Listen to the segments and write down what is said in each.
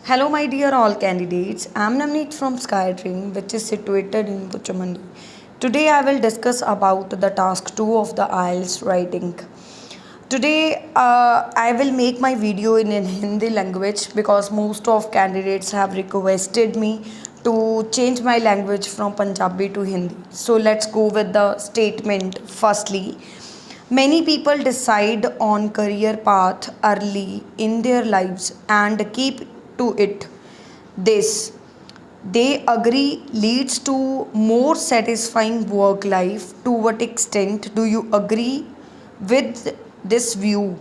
Hello, my dear all candidates. I'm Namneet from SkyDream, which is situated in Puchamandi. Today, I will discuss about the task 2 of the IELTS writing. Today, I will make my video in Hindi language because most of candidates have requested me to change my language from Punjabi to Hindi. So, let's go with the statement firstly. Many people decide on career path early in their lives and keep to it. This they agree leads to more satisfying work life. To what extent do you agree with this view?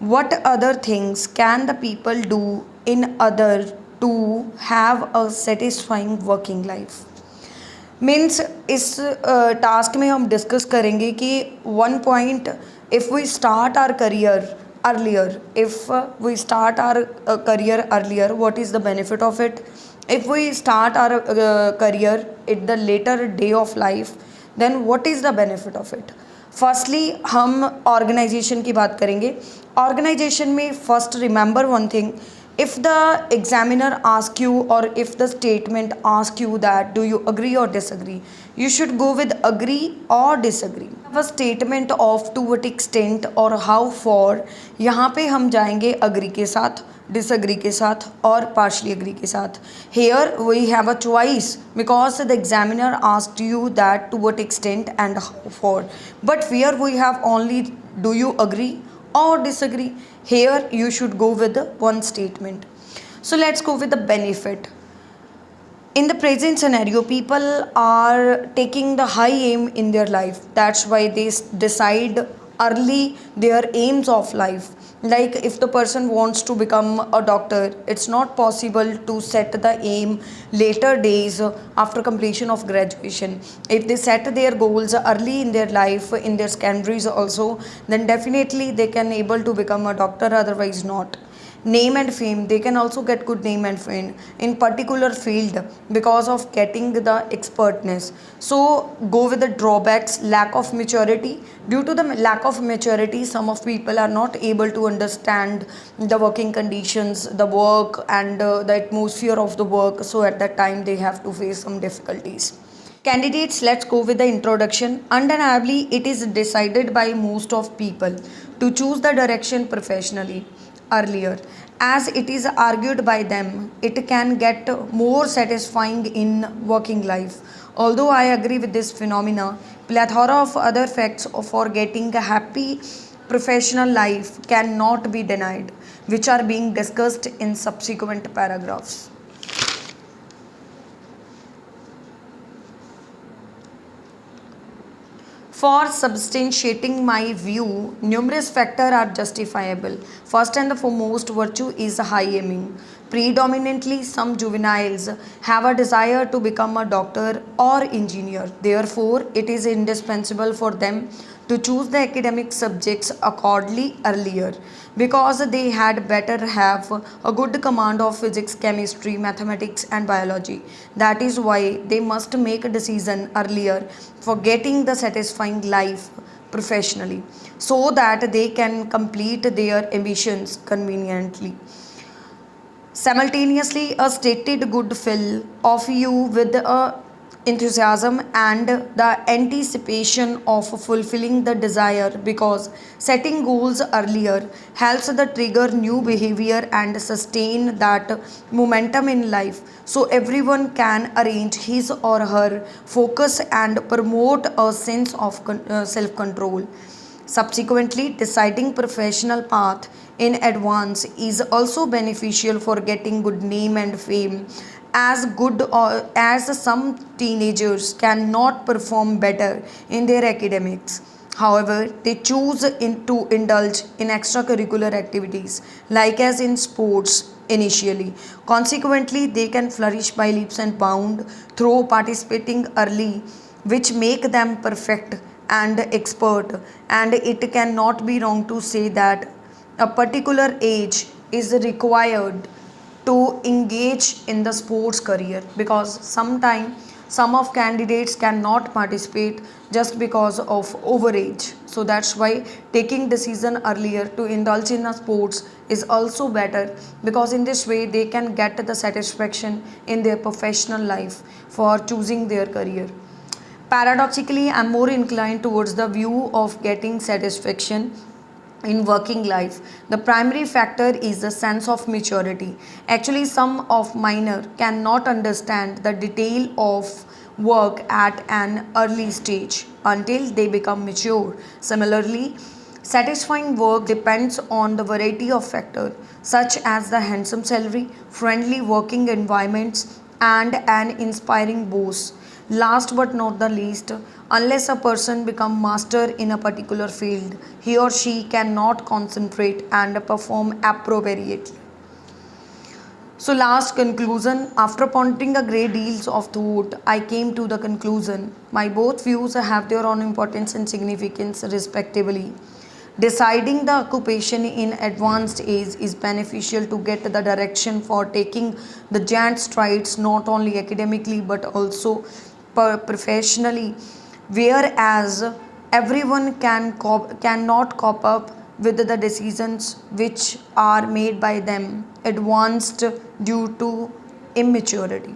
What other things can the people do in other to have a satisfying working life? Means इस task में हम discuss करेंगे कि one point if we start our career earlier if we start our career earlier what is the benefit of it if we start our career at the later day of life then what is the benefit of it. Firstly हम organization की बात करेंगे. Organization में first remember one thing. If the examiner asks you or if the statement asks you that do you agree or disagree, you should go with agree or disagree. A statement of to what extent or how far, यहाँ पे हम जाएंगे agree के साथ, disagree के साथ और partially agree के साथ. Here we have a choice because the examiner asked you that to what extent and how far, but here we have only do you agree or disagree. Here you should go with the one statement. So let's go with the benefit. In the present scenario, people are taking the high aim in their life. That's why they decide early their aims of life. Like if the person wants to become a doctor, it's not possible to set the aim later days after completion of graduation. If they set their goals early in their life, in their secondaries also, then definitely they can able to become a doctor, otherwise not. Name and fame, they can also get good name and fame in particular field because of getting the expertness. So go with the drawbacks. Lack of maturity. Due to the lack of maturity, some of people are not able to understand the working conditions, the work and the atmosphere of the work, so at that time they have to face some difficulties. Candidates, let's go with the introduction. Undeniably, it is decided by most of people to choose the direction professionally earlier, as it is argued by them it can get more satisfying in working life. Although I agree with this phenomena, plethora of other facts for getting a happy professional life cannot be denied, which are being discussed in subsequent paragraphs. For substantiating my view, numerous factors are justifiable. First and the foremost virtue is high aiming. Predominantly, some juveniles have a desire to become a doctor or engineer. Therefore, it is indispensable for them to choose the academic subjects accordingly earlier, because they had better have a good command of physics, chemistry, mathematics and biology. That is why they must make a decision earlier for getting the satisfying life professionally, so that they can complete their ambitions conveniently. Simultaneously, a stated good fill of you with a enthusiasm and the anticipation of fulfilling the desire, because setting goals earlier helps the trigger new behavior and sustain that momentum in life, so everyone can arrange his or her focus and promote a sense of self control. Subsequently, deciding professional path in advance is also beneficial for getting good name and fame, as good or as some teenagers cannot perform better in their academics. However, they choose to indulge in extracurricular activities like as in sports initially. Consequently, they can flourish by leaps and bounds through participating early, which make them perfect and expert. And it cannot be wrong to say that a particular age is required to engage in the sports career, because sometimes Some of candidates cannot participate just because of overage. So that's why taking decision earlier to indulge in a sports is also better, because in this way they can get the satisfaction in their professional life for choosing their career. Paradoxically, I'm more inclined towards the view of getting satisfaction in working life. The primary factor is the sense of maturity. Actually, some of minor cannot understand the detail of work at an early stage until they become mature. Similarly, satisfying work depends on the variety of factors such as the handsome salary, friendly working environments, and an inspiring boss. Last but not the least, unless a person become master in a particular field, he or she cannot concentrate and perform appropriately. So last conclusion, after pondering a great deals of thought, I came to the conclusion my both views have their own importance and significance respectively. Deciding the occupation in advanced age is beneficial to get the direction for taking the giant strides not only academically but also professionally, whereas everyone cannot cope up with the decisions which are made by them advanced due to immaturity.